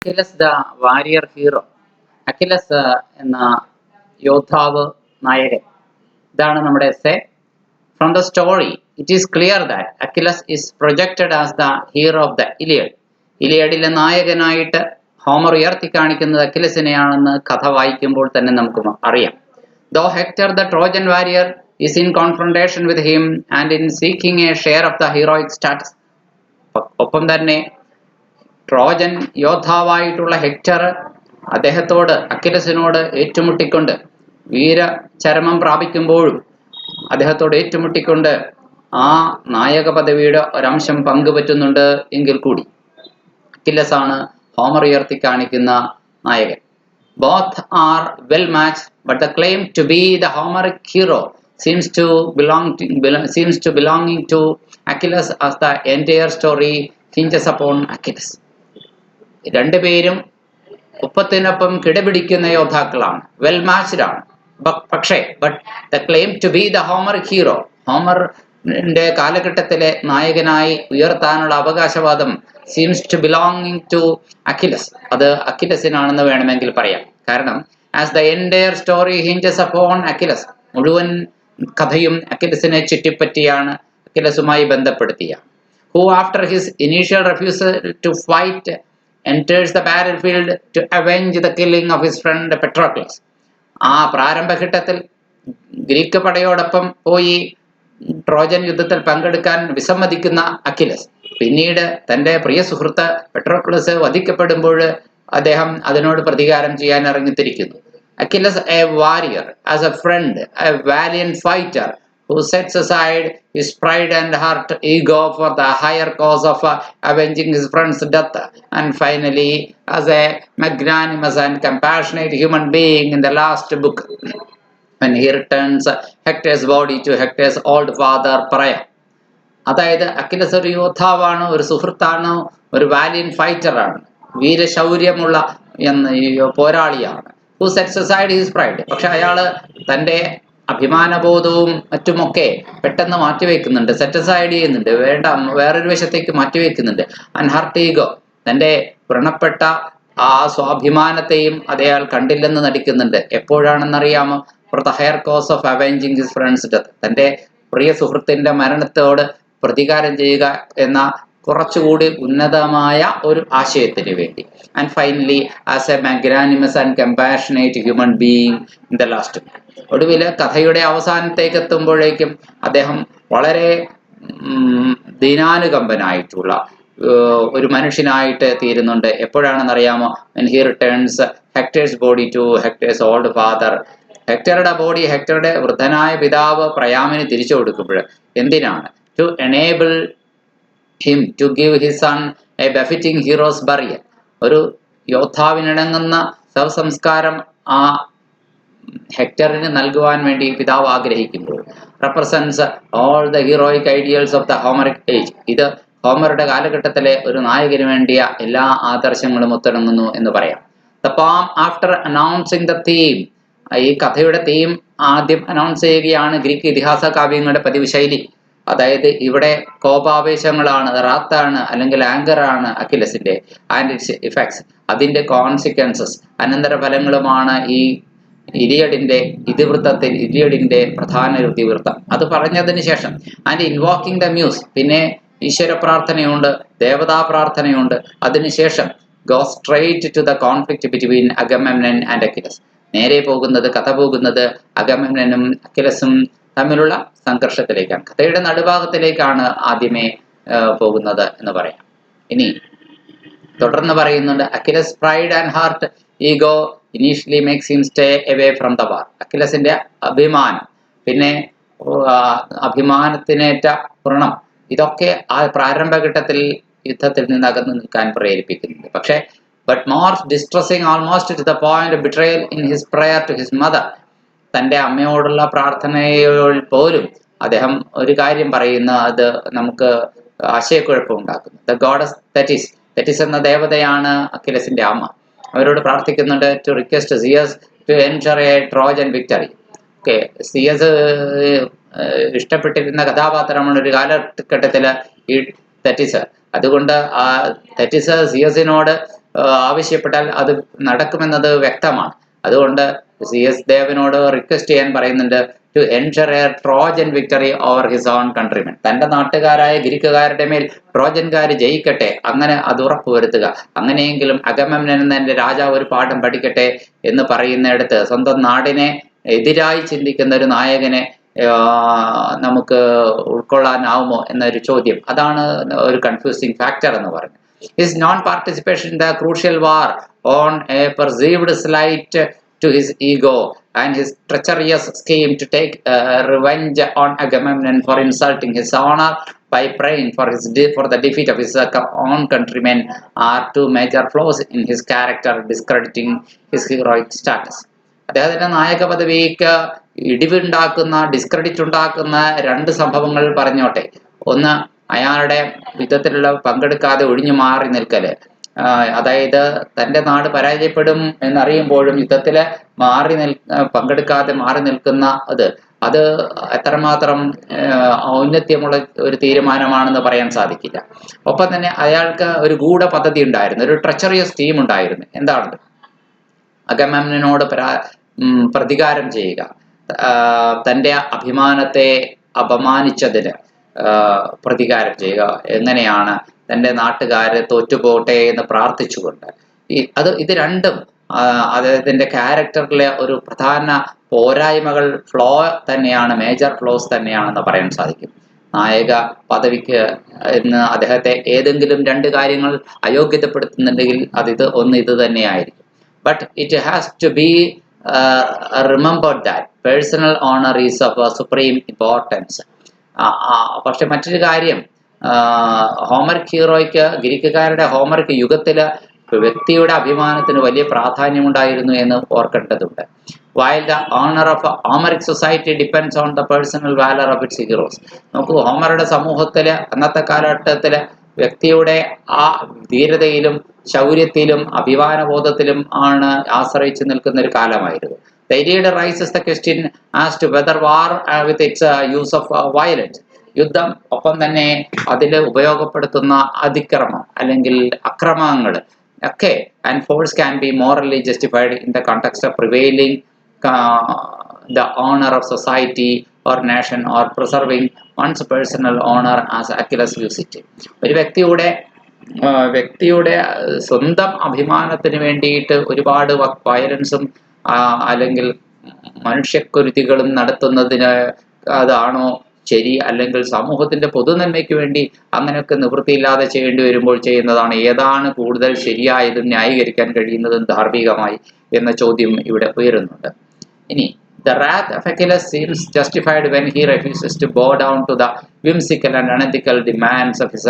Akhil's the Warrier hero. Akhil's എന്ന യോദ്ധാവ്, നായകൻ. ഇതാണ് നമ്മുടെ essay. From the story, it is clear that Achilles is projected as the hero of the Iliad. ഇലിയഡിലെ നായകനായിട്ട് Homer ഉയർത്തി കാണിക്കുന്നത് അഖിലസിനെയാണെന്ന് കഥ വായിക്കുമ്പോൾ തന്നെ നമുക്ക് അറിയാം. Though Hector the Trojan warrior is in confrontation with him and in seeking a share of the heroic status. ഒപ്പം തന്നെ ട്രോജൻ യോദ്ധാവായിട്ടുള്ള ഹെക്ടർ അദ്ദേഹത്തോട്, അഖിലസിനോട് ഏറ്റുമുട്ടിക്കൊണ്ട് വീരചരമം പ്രാപിക്കുമ്പോഴും അദ്ദേഹത്തോട് ഏറ്റുമുട്ടിക്കൊണ്ട് ആ നായക പദവിയുടെ ഒരംശം പങ്കുപറ്റുന്നുണ്ട് എങ്കിൽ കൂടി അഖിലസ് ആണ് ഹോമർ ഉയർത്തി കാണിക്കുന്ന നായകൻ. Both are well matched, but the claim to be the Homeric hero seems to belonging to Achilles, as the entire story hinges upon Achilles. രണ്ടുപേരും ഒപ്പത്തിനൊപ്പം കിടപിടിക്കുന്ന യോദ്ധാക്കളാണ്, വെൽ മാച്ച്ഡ് ആണ്. പക്ഷേ the claim to be the Homeric hero, ഹോമറിന്റെ കാലഘട്ടത്തിലെ നായകനായി ഉയർത്താനുള്ള അവകാശവാദം seems to belonging to Achilles, അത് അഖിലസിനാണെന്ന് വേണമെങ്കിൽ പറയാം. കാരണം as the entire story hinges upon Achilles, മുഴുവൻ കഥയും അഖിലസിനെ ചുറ്റിപ്പറ്റിയാണ്, അഖിലസുമായി ബന്ധപ്പെടുത്തിയ. Who after his initial refusal to fight enters the battlefield to avenge the killing of his friend Patroclus. ആ പ്രാരംഭഘട്ടത്തിൽ ഗ്രീക്ക് പടയോടൊപ്പം പോയി ട്രോജൻ യുദ്ധത്തിൽ പങ്കെടുക്കാൻ വിസമ്മതിക്കുന്ന അഖിലസ് പിന്നീട് തന്റെ പ്രിയ സുഹൃത്ത് പെട്രോക്ലസ് വധിക്കപ്പെടുമ്പോൾ അദ്ദേഹം അതിനോട് പ്രതികാരം ചെയ്യാൻ ഇറങ്ങിത്തിരിക്കുന്നു. Achilles, a warrior, as a friend, a valiant fighter who sets aside his pride and heart ego for the higher cause of avenging his friend's death, and finally as a magnanimous and compassionate human being in the last book when he returns Hector's body to Hector's old father Priam. അതായത് അഖിലസ് ഒരു യോദ്ധാവാണ്, ഒരു സുഹൃത്താണ്, ഒരു valiant ഫൈറ്ററാണ്, വീരശൗര്യമുള്ള പോരാളിയാണ്. who sets aside his pride, പക്ഷെ അയാള് തന്റെ അഭിമാനബോധവും മറ്റുമൊക്കെ പെട്ടെന്ന് മാറ്റിവെക്കുന്നുണ്ട്, സെറ്റസൈഡ് ചെയ്യുന്നുണ്ട്, വേറൊരു വശത്തേക്ക് മാറ്റിവെക്കുന്നുണ്ട്. ആൻഡ് ഹർട്ട് ഈഗോ, തന്റെ വ്രണപ്പെട്ട ആ സ്വാഭിമാനത്തെയും അയാൾ കണ്ടില്ലെന്ന് നടിക്കുന്നുണ്ട്. എപ്പോഴാണെന്നറിയാമോ? For the higher cause of avenging his friend's death, തന്റെ പ്രിയ സുഹൃത്തിന്റെ മരണത്തോട് പ്രതികാരം ചെയ്യുക എന്ന കുറച്ചുകൂടി ഉന്നതമായ ഒരു ആശയത്തിന് വേണ്ടി. And finally as a magnanimous and compassionate human being in the last. ഒടുവില് കഥയുടെ അവസാനത്തേക്ക് എത്തുമ്പോഴേക്കും അദ്ദേഹം വളരെ ദീനാനുകമ്പനായിട്ടുള്ള ഒരു മനുഷ്യനായിട്ട് തീരുന്നുണ്ട്. എപ്പോഴാണെന്നറിയാമോ? when he returns Hector's body to Hector's old father. ഹെക്ടറുടെ ബോഡി ഹെക്ടറുടെ വൃദ്ധനായ പിതാവ് പ്രയാമിന് തിരിച്ചു കൊടുക്കുമ്പോൾ എന്തിനാണ്? to enable him to give his son a befitting hero's burial. ഒരു യോദ്ധാവിനിണങ്ങുന്ന ശവസംസ്കാരം ആ ഹെക്ടറിന് നൽകുവാൻ വേണ്ടി പിതാവ് ആഗ്രഹിക്കുമ്പോൾ represents all the heroic ideals of the Homeric age. ഇത് ഹോമറുടെ കാലഘട്ടത്തിലെ ഒരു നായകന് വേണ്ടിയ എല്ലാ ആദർശങ്ങളും ഒത്തിണങ്ങുന്നു എന്ന് പറയാം. The poem after announcing the theme, ഈ കഥയുടെ തീം ആദ്യം അനൗൺസ് ചെയ്യുകയാണ് ഗ്രീക്ക് ഇതിഹാസ കാവ്യങ്ങളുടെ പതിവ് ശൈലി. അതായത് ഇവിടെ കോപാവേശങ്ങളാണ്, റാത്താണ് അല്ലെങ്കിൽ ആങ്കർ ആണ് അഖിലസിന്റെ, ആൻഡ് ഇറ്റ്സ് ഇഫക്ട്സ്, അതിന്റെ കോൺസിക്വൻസസ്, അനന്തരഫലങ്ങളുമാണ് ഈ ഇലിയഡിന്റെ ഇതിവൃത്തത്തിൽ, ഇലിയഡിന്റെ പ്രധാന ഇതിവൃത്തം. അത് പറഞ്ഞതിന് ശേഷം ആൻഡ് ഇൻവോക്കിംഗ് ദ മ്യൂസ്, പിന്നെ ഈശ്വര പ്രാർത്ഥനയുണ്ട്, ദേവതാ പ്രാർത്ഥനയുണ്ട്. അതിനുശേഷം go straight to the conflict between Agamemnon and Achilles. നേരെ പോകുന്നത്, കഥ പോകുന്നത് അഗമെമ്നനും അഖിലസും തമ്മിലുള്ള സംഘർഷത്തിലേക്കാണ്, കഥയുടെ നടുഭാഗത്തിലേക്കാണ് ആദ്യമേ പോകുന്നത് എന്ന് പറയാം. ഇനി തുടർന്ന് പറയുന്നുണ്ട്, Achilles pride and hurt ego initially makes him stay away from the war. അഖിലസിന്റെ അഭിമാനം, പിന്നെ അഭിമാനത്തിനേറ്റ വ്രണം, ഇതൊക്കെ ആ പ്രാരംഭഘട്ടത്തിൽ യുദ്ധത്തിൽ നിന്ന് അകന്നു നിൽക്കാൻ പ്രേരിപ്പിക്കുന്നുണ്ട്. പക്ഷേ but more distressing almost to the point of betrayal in his prayer to his mother. തൻ്റെ അമ്മയോടുള്ള പ്രാർത്ഥനയിൽ പോലും അദ്ദേഹം ഒരു കാര്യം പറയുന്ന, അത് നമുക്ക് ആശയക്കുഴപ്പം ഉണ്ടാക്കുന്നു. ദ ഗോഡസ് തെറ്റിസ് എന്ന ദേവതയാണ് അഖിലസിന്റെ അമ്മ. അവരോട് പ്രാർത്ഥിക്കുന്നുണ്ട് to request Zeus to ensure a Trojan victory. Okay, Zeus ഇഷ്ടപ്പെട്ടിരുന്ന കഥാപാത്രമാണ് ഒരു കാലഘട്ടത്തില് ഈ തെറ്റിസ്. അതുകൊണ്ട് ആ തെറ്റിസ് സിയസിനോട് ആവശ്യപ്പെട്ടാൽ അത് നടക്കുമെന്നത് വ്യക്തമാണ്. അതുകൊണ്ട് CS ദേവനോട് റിക്വസ്റ്റ് ചെയ്യാൻ പറയുന്നുണ്ട് to ensure a Trojan victory over his own countrymen. തന്റെ നാട്ടുകാരായ ഗ്രീക്കുകാരുടെ മേൽ ട്രോജൻകാർ ജയിക്കട്ടെ, അങ്ങനെ അത് ഉറപ്പുവരുത്തുക. അങ്ങനെയെങ്കിലും അഗമെമ്നൻ എന്ന രാജാവ് ഒരു പാഠം പഠിക്കട്ടെ എന്ന് പറയുന്നിടത്ത് സ്വന്തം നാടിനെ എതിരായി ചിന്തിക്കുന്ന ഒരു നായകനെ നമുക്ക് ഉൾക്കൊള്ളാനാവുമോ എന്നൊരു ചോദ്യം, അതാണ് ഒരു കൺഫ്യൂസിങ് ഫാക്ടർ എന്ന് പറയുന്നത്. His non-participation in the crucial war on a perceived slight to his ego and his treacherous scheme to take revenge on Agamemnon for insulting his honor by praying for the defeat of his own countrymen are two major flaws in his character, discrediting his heroic status. അദ്ദേഹത്തിന്റെ നായക പദവിക്ക് ഇടിവുണ്ടാക്കുന്ന, discredit ഉണ്ടാക്കുന്ന രണ്ട് സംഭവങ്ങൾ പറഞ്ഞോട്ടെ. ഒന്ന്, അയാളുടെ യുദ്ധത്തിലുള്ള പങ്കെടുക്കാതെ ഒഴിഞ്ഞു മാറി നിൽക്കല്. അതായത് തന്റെ നാട് പരാജയപ്പെടും എന്നറിയുമ്പോഴും യുദ്ധത്തില് പങ്കെടുക്കാതെ മാറി നിൽക്കുന്ന അത് എത്രമാത്രം ഔന്നത്യമുള്ള ഒരു തീരുമാനമാണെന്ന് പറയാൻ സാധിക്കില്ല. ഒപ്പം തന്നെ അയാൾക്ക് ഒരു ഗൂഢ പദ്ധതി ഉണ്ടായിരുന്നു, ഒരു ട്രെച്ചറിയസ് ടീം ഉണ്ടായിരുന്നു. എന്താണത്? അഗമെമ്നനോട് പ്രതികാരം ചെയ്യുക, തന്റെ അഭിമാനത്തെ അപമാനിച്ചതിന് പ്രതികാരം ചെയ്യുക. എങ്ങനെയാണ്? തന്റെ നാട്ടുകാര് തോറ്റുപോട്ടെ എന്ന് പ്രാർത്ഥിച്ചുകൊണ്ട്. ഇത് രണ്ടും അദ്ദേഹത്തിന്റെ ക്യാരക്ടറിലെ ഒരു പ്രധാന പോരായ്മകൾ, ഫ്ലോ തന്നെയാണ്, മേജർ ഫ്ലോസ് തന്നെയാണെന്ന് പറയാൻ സാധിക്കും. നായക പദവിക്ക് എന്ന് അദ്ദേഹത്തെ ഏതെങ്കിലും രണ്ട് കാര്യങ്ങൾ അയോഗ്യതപ്പെടുത്തുന്നുണ്ടെങ്കിൽ ഇത് തന്നെയായിരിക്കും. But it has to be remembered that personal honour is of supreme importance. പക്ഷെ മറ്റൊരു കാര്യം, ഹോമറിക് ഹീറോയ്ക്ക്, ഗ്രീക്കുകാരുടെ ഹോമറിക് യുഗത്തില് വ്യക്തിയുടെ അഭിമാനത്തിന് വലിയ പ്രാധാന്യമുണ്ടായിരുന്നു എന്ന് ഓർക്കേണ്ടതുണ്ട്. While the honor of a Homeric society depends on the personal valor of its heroes. നമുക്ക് ഹോമറുടെ സമൂഹത്തില് അന്നത്തെ കാലഘട്ടത്തില് വ്യക്തിയുടെ ആ ധീരതയിലും ശൗര്യത്തിലും അഭിമാനബോധത്തിലും ആണ് ആശ്രയിച്ചു നിൽക്കുന്ന ഒരു കാലമായിരുന്നു. The Iliad raises the question as to whether war with its use of violence, യുദ്ധം ഒപ്പം തന്നെ അതിൽ ഉപയോഗപ്പെടുത്തുന്ന അതിക്രമം അല്ലെങ്കിൽ അക്രമങ്ങൾ ഒക്കെ and force can be morally justified in the context of prevailing the honor of society or nation or preserving one's personal honor as Achilles used it. ഒരു വ്യക്തിയുടെ സ്വന്തം അഭിമാനത്തിന് വേണ്ടിയിട്ട് ഒരുപാട് വയലൻസും അല്ലെങ്കിൽ മനുഷ്യക്കുരുതികളും നടത്തുന്നതിന് അതാണോ ശരി? അല്ലെങ്കിൽ സമൂഹത്തിന്റെ പൊതുനന്മയ്ക്ക് വേണ്ടി അങ്ങനെയൊക്കെ നിവൃത്തിയില്ലാതെ ചെയ്യേണ്ടി വരുമ്പോൾ ചെയ്യുന്നതാണ് ഏതാണ് കൂടുതൽ ശരിയായതും ന്യായീകരിക്കാൻ കഴിയുന്നതും ധാർമ്മികമായി എന്ന ചോദ്യം ഇവിടെ ഉയരുന്നുണ്ട്. ഇനി the wrath of Achilles seems justified when he refuses to bow down to the whimsical and unethical demands of his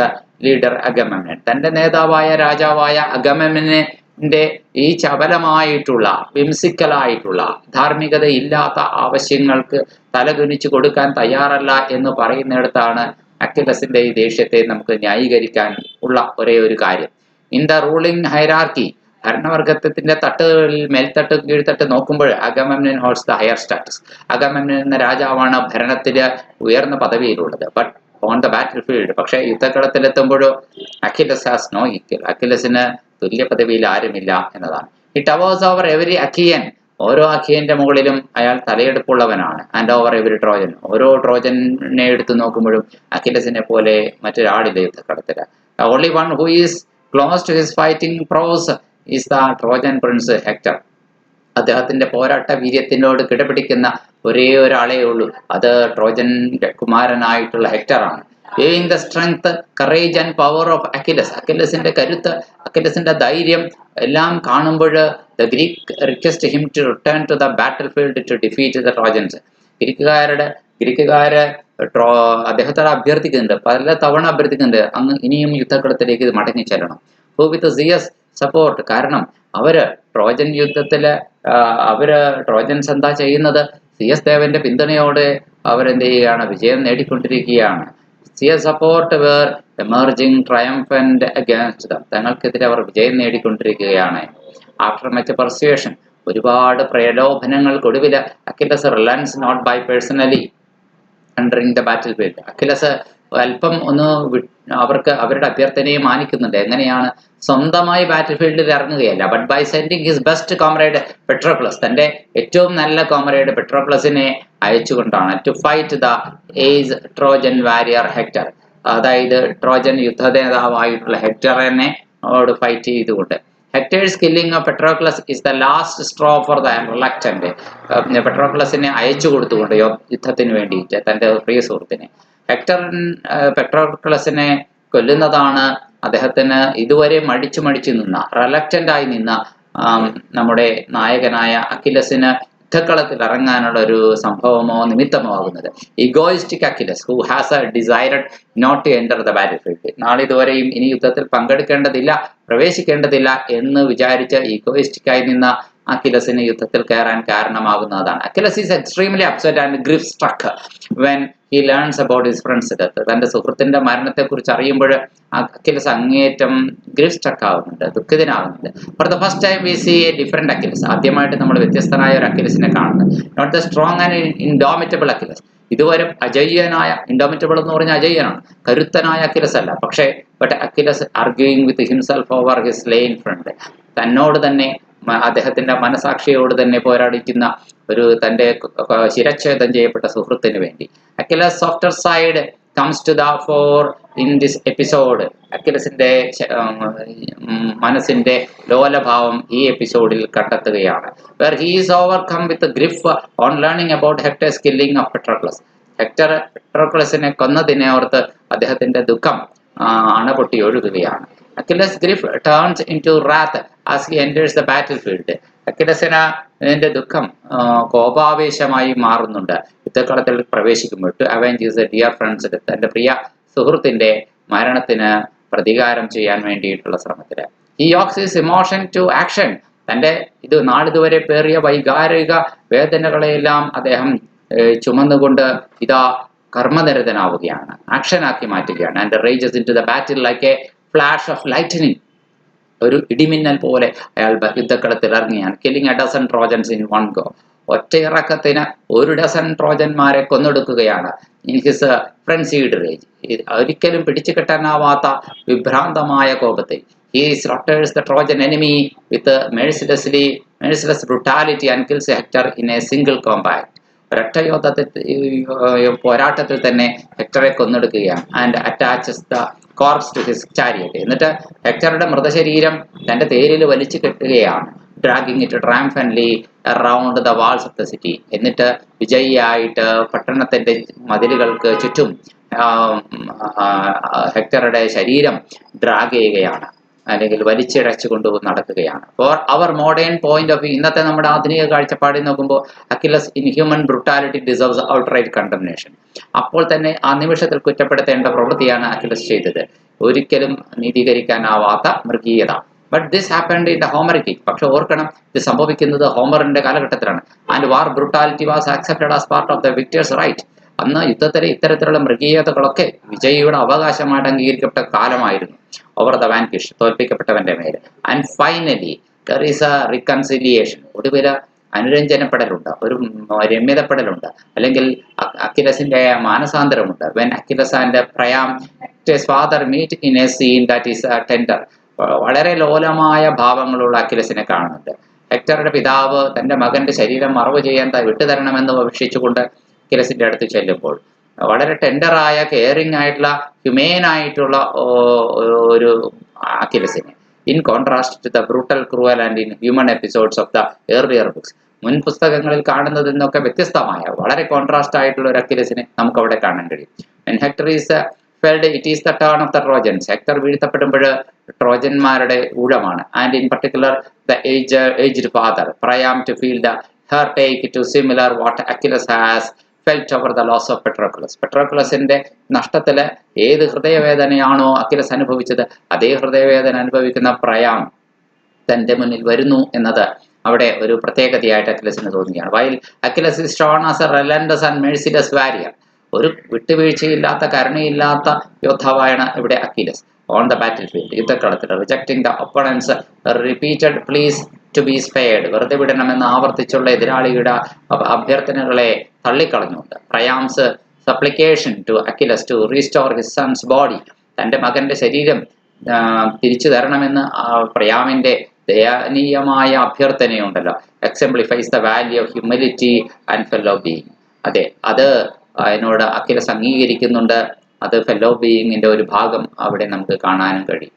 leader Agamemnon. തന്റെ നേതാവായ രാജാവായ അഗമെമ്നന്റെ ഈ ചപലമായിട്ടുള്ള, വിംസിക്കലായിട്ടുള്ള, ധാർമ്മികത ഇല്ലാത്ത ആവശ്യങ്ങൾക്ക് തലകുനിച്ചു കൊടുക്കാൻ തയ്യാറല്ല എന്ന് പറയുന്നിടത്താണ് അക്കിലസിന്റെ ഈ ദേഷ്യത്തെ നമുക്ക് ന്യായീകരിക്കാൻ ഉള്ള ഒരേ ഒരു കാര്യം. ഇൻ ദ റൂളിംഗ് ഹൈറാർക്കി, ഭരണവർഗത്തിന്റെ തട്ടുകളിൽ മേൽത്തട്ട് കീഴ്ത്തട്ട് നോക്കുമ്പോൾ Agamemnon holds the higher status. Agamemnon എന്ന രാജാവാണ് ഭരണത്തില് ഉയർന്ന പദവിയിലുള്ളത്. But on the battlefield, പക്ഷേ യുദ്ധക്കളത്തിലെത്തുമ്പോഴോ അക്കിലസ് ഹാസ് നോ ഈക്വൽ. അക്കിലസിന് തുല്യ പദവിയിൽ ആരുമില്ല എന്നതാണ്. ഈ ടവേഴ്സ് ഓവർ എവരി അക്കിയൻ, ഓരോ അക്കിയന്റെ മുകളിലും അയാൾ തലയെടുപ്പുള്ളവനാണ്. ആൻഡ് ഓവർ എവരി ട്രോജൻ, ഓരോ ട്രോജനെ എടുത്തു നോക്കുമ്പോഴും അക്കിലസിനെ പോലെ മറ്റൊരാളില്ല യുദ്ധക്കളത്തില്. Only one who is close to his fighting prowess is the Trojan prince Hector. അദ്ദേഹത്തിന്റെ പോരാട്ട വീര്യത്തിനോട് കിടപിടിക്കുന്ന ഒരേ ഒരാളേ ഉള്ളൂ, അത് ട്രോജൻ കുമാരനായിട്ടുള്ള ഹെക്ടറാണ്. Viewing the strength, courage and power of Achilles, അക്കിലസിന്റെ കരുത്ത്, അക്കിലസിന്റെ ധൈര്യം എല്ലാം കാണുമ്പോൾ the Greek request him to return to the battlefield to defeat the Trojans. ഗ്രീക്കുകാര് അദ്ദേഹത്തോട് അഭ്യർത്ഥിക്കുന്നുണ്ട്, പല തവണ അഭ്യർത്ഥിക്കുന്നുണ്ട്, അങ്ങ് ഇനിയും യുദ്ധക്കളത്തിലേക്ക് മടങ്ങി ചെല്ലണം. Who with CS support, കാരണം ട്രോജൻ യുദ്ധത്തില് ട്രോജൻസ് എന്താ ചെയ്യുന്നത്? CS ദേവന്റെ പിന്തുണയോടെ അവരെന്ത് ചെയ്യുകയാണ്? വിജയം നേടിക്കൊണ്ടിരിക്കുകയാണ്. CS support were emerging triumphant against them. തങ്ങൾക്കെതിരെ അവർ വിജയം നേടിക്കൊണ്ടിരിക്കുകയാണ്. After much persuasion, ഒരുപാട് പ്രലോഭനങ്ങൾക്കൊടുവിൽ Achilles relents not by personally entering the battlefield. Achilles അല്പം ഒന്ന് അവരുടെ അഭ്യർത്ഥനയെ മാനിക്കുന്നുണ്ട്. എങ്ങനെയാണ്? സ്വന്തമായി ബാറ്റിൽ ഫീൽഡിൽ ഇറങ്ങുകയല്ല, but by sending his best comrade Patroclus, തന്റെ ഏറ്റവും നല്ല കോമ്രേഡ് പെട്രോക്ലസിനെ അയച്ചുകൊണ്ടാണ് to fight the age Trojan warrior Hector, അതായത് ട്രോജൻ യുദ്ധനേതാവായിട്ടുള്ള ഹെക്ടറിനെ ഫൈറ്റ് ചെയ്തുകൊണ്ട്. Hector's killing of Patroclus is the last straw for the reluctant. പെട്രോക്ലസിനെ അയച്ചു കൊടുത്തുകൊണ്ട് യുദ്ധത്തിന് വേണ്ടിയിട്ട് തന്റെ പ്രിയ സുഹൃത്തിനെ. ഹെക്ടർ പെട്രോക്ലസിനെ കൊല്ലുന്നതാണ് അദ്ദേഹത്തിന് ഇതുവരെ മടിച്ചു നിന്ന, റിലക്റ്റന്റ് ആയി നിന്ന നമ്മുടെ നായകനായ അക്കിലസിന് യുദ്ധക്കളത്തിൽ ഇറങ്ങാനുള്ള ഒരു സംഭവമോ നിമിത്തമോ ആകുന്നത്. Egoistic Achilles who has a desired not to enter the battlefield, നാളിതുവരെയും ഇനി യുദ്ധത്തിൽ പങ്കെടുക്കേണ്ടതില്ല, പ്രവേശിക്കേണ്ടതില്ല എന്ന് വിചാരിച്ച് ഈഗോയിസ്റ്റിക് ആയി നിന്ന അക്കിലസിന് യുദ്ധത്തിൽ കയറാൻ കാരണമാകുന്നതാണ്. Achilles is extremely upset and grief struck when he learns about his friend's death. തന്റെ സുഹൃത്തിന്റെ മരണത്തെ കുറിച്ച് അറിയുമ്പോൾ അക്കിലസ് അങ്ങേയറ്റം ഗ്രിഫ് സ്ട്രക്ക് ആകുന്നുണ്ട്, ദുഃഖിതനാകുന്നുണ്ട്. For the first time we see a different Achilles, ആദ്യമായിട്ട് നമ്മൾ വ്യത്യസ്തനായ ഒരു അക്കിലസിനെ കാണുന്നത്. Not the strong and indomitable Achilles, ഇതുവരെ അജയ്യനായ, ഇൻഡോമിറ്റബിൾ എന്ന് പറഞ്ഞാൽ അജയ്യനാണ്, കരുത്തനായ അക്കിലസ് അല്ല. പക്ഷേ but Achilles arguing with himself over his slain friend, തന്നോട് തന്നെ, അദ്ദേഹത്തിന്റെ മനസാക്ഷിയോട് തന്നെ പോരാടിക്കുന്ന ഒരു തന്റെ ശിരച്ഛേദം ചെയ്യപ്പെട്ട സുഹൃത്തിന് വേണ്ടി. Achilles softer side comes to the fore in this episode. അക്കിലസിന്റെ മനസ്സിന്റെ ലോലഭാവം ഈ എപ്പിസോഡിൽ കണ്ടെത്തുകയാണ്. Where he is overcome with grief on learning about Hector's killing of Patroclus. Hector പെട്രോക്ലസിനെ കൊന്നതിനെ ഓർത്ത് അദ്ദേഹത്തിന്റെ ദുഃഖം അണപൊട്ടി ഒഴുകുകയാണ്. Achilles grief turns into wrath as he enters the battlefield. അക്കിലസിന് ഇതിന്റെ ദുഃഖം കോപാവേശമായി മാറുന്നുണ്ട് യുദ്ധക്കളത്തിൽ പ്രവേശിക്കുമ്പോൾ. To avenge his dear friend's death, തന്റെ പ്രിയ സുഹൃത്തിന്റെ മരണത്തിന് പ്രതികാരം ചെയ്യാൻ വേണ്ടിയിട്ടുള്ള ശ്രമത്തിൽ. He yokes his emotion to action, തന്റെ നാളിതുവരെ പേറിയ വൈകാരിക വേദനകളെയെല്ലാം അദ്ദേഹം ചുമന്നുകൊണ്ട് ഇതാ കർമ്മനിരതനാവുകയാണ്, ആക്ഷനാക്കി മാറ്റുകയാണ്. And rages into the battle like a flash of lightning, ഒരു ഇടിമിന്നൽ പോലെ അയാൾ യുദ്ധക്കളത്തിൽ ഇറങ്ങിയാണ്. Killing a dozen Trojans in one go, ഒറ്റയിറക്കത്തിന് 1 ഡസൻ ട്രോജന്മാരെ കൊന്നൊടുക്കുകയാണ്. ഇൻ ഹിസ് ഫ്രൻസീഡ് റേജ്, ഒരിക്കലും പിടിച്ചു കെട്ടാനാവാത്ത വിഭ്രാന്തമായ കോപത്തിൽ. He slaughters the Trojan enemy with merciless brutality and kills Hector in a single combat. ഒരൊറ്റ പോരാട്ടത്തിൽ തന്നെ ഹെക്ടറെ കൊന്നെടുക്കുകയാണ്. And attaches the corpse to his chariot, എന്നിട്ട് ഹെക്ടറുടെ മൃതശരീരം തന്റെ തേരിൽ വലിച്ചു കെട്ടുകയാണ്. Dragging it triumphantly around the walls of the city, എന്നിട്ട് വിജയിയായിട്ട് പട്ടണത്തിന്റെ മതിലുകൾക്ക് ചുറ്റും ഹെക്ടറുടെ ശരീരം ഡ്രാഗ് ചെയ്യുകയാണ്, അല്ലെങ്കിൽ വലിച്ചിഴച്ചു കൊണ്ട് നടക്കുകയാണ്. For our modern point of view, ഇന്നത്തെ നമ്മുടെ ആധുനിക കാഴ്ചപ്പാടിൽ നോക്കുമ്പോൾ Achilles inhuman brutality deserves outright condemnation. അപ്പോൾ തന്നെ ആ നിമിഷത്തിൽ കുറ്റപ്പെടുത്തേണ്ട പ്രവൃത്തിയാണ് അക്കിലസ് ചെയ്തത്, ഒരിക്കലും നീതീകരിക്കാനാവാത്ത മൃഗീയത. But this happened in the Homeric age, പക്ഷെ ഓർക്കണം, ഇത് സംഭവിക്കുന്നത് ഹോമറിന്റെ കാലഘട്ടത്തിലാണ്. And war brutality was accepted as part of the victor's right. അന്ന് യുദ്ധത്തിലെ ഇത്തരത്തിലുള്ള മൃഗീയതകളൊക്കെ വിജയിയുടെ അവകാശമായിട്ട് അംഗീകരിക്കപ്പെട്ട കാലമായിരുന്നു. ഓവർ ദ വാൻകിഷ്, തോൽപ്പിക്കപ്പെട്ടവന്റെ മേലെ. And finally there is a reconciliation, ഒടുവിൽ അനുരഞ്ജനപ്പെടലുണ്ട്, ഒരു രമ്യതപ്പെടലുണ്ട്, അല്ലെങ്കിൽ അക്കിലസിന്റെ മാനസാന്തരമുണ്ട്. When Achilles and Priam father meet in a scene that is tender, വളരെ ലോലമായ ഭാവങ്ങളുള്ള അക്കിലസിനെ കാണുന്നുണ്ട്. ഹെക്ടറുടെ പിതാവ് തന്റെ മകന്റെ ശരീരം മറവ് ചെയ്യാൻ വിട്ടുതരണമെന്ന് അപേക്ഷിച്ചുകൊണ്ട് അക്കിലസിന്റെ അടുത്ത് ചെല്ലുമ്പോൾ വളരെ ടെൻഡറായ, കെയറിംഗ് ആയിട്ടുള്ള, ഹ്യൂമെയിൻ ആയിട്ടുള്ള ഒരു അക്കിലസിനെ, in contrast to the brutal, cruel and inhuman episodes of the earlier books, മുൻ പുസ്തകങ്ങളിൽ കാണുന്നതിൽ നിന്നൊക്കെ വ്യത്യസ്തമായ വളരെ കോൺട്രാസ്റ്റ് ആയിട്ടുള്ള ഒരു അക്കിലസിനെ നമുക്ക് അവിടെ കാണാൻ കഴിയും. When Hector is felled it is the turn of the Trojans, Hector വീഴ്ത്തപ്പെടുമ്പോൾ ട്രോജന്മാരുടെ ഊഴമാണ്. And in particular the aged father Priam to feel the heartache to similar what Achilles has felt over the loss of Patroclus. പെട്രോക്ലസിന്റെ നഷ്ടത്തില് ഏത് ഹൃദയവേദനയാണോ Achilles അനുഭവിച്ചത്, അതേ ഹൃദയവേദന അനുഭവിക്കുന്ന പ്രയാം തന്റെ മുന്നിൽ വരുന്നു എന്നത് അവിടെ ഒരു പ്രത്യേകതയായിട്ട് അക്കിലസിന് തോന്നുകയാണ്. While Achilles is shown as a relentless and merciless warrior, ഒരു വിട്ടുവീഴ്ചയില്ലാത്ത, കരുണയില്ലാത്ത യോദ്ധാവാണ് ഇവിടെ Achilles. On the battlefield, യുദ്ധക്കളത്തിൽ, rejecting the opponent's repeated pleas to be spared, വെറുതെ വിടണമെന്ന് ആവർത്തിച്ചുള്ള എതിരാളിയുടെ അഭ്യർത്ഥനകളെ തള്ളിക്കളഞ്ഞുകൊണ്ട്. Priam's supplication to Achilles to restore his son's body, തന്റെ മകന്റെ ശരീരം തിരിച്ചു തരണമെന്ന് പ്രയാമിന്റെ ദയനീയമായ അഭ്യർത്ഥനയുണ്ടല്ലോ. Exemplifies the value of humility and fellow being. അതെ, അത് എന്നോട് അഖിലസ് അംഗീകരിക്കുന്നുണ്ട്. അത് ഫെല്ലോ ബീയിങ്ങിന്റെ ഒരു ഭാഗം അവിടെ നമുക്ക് കാണാനും കഴിയും.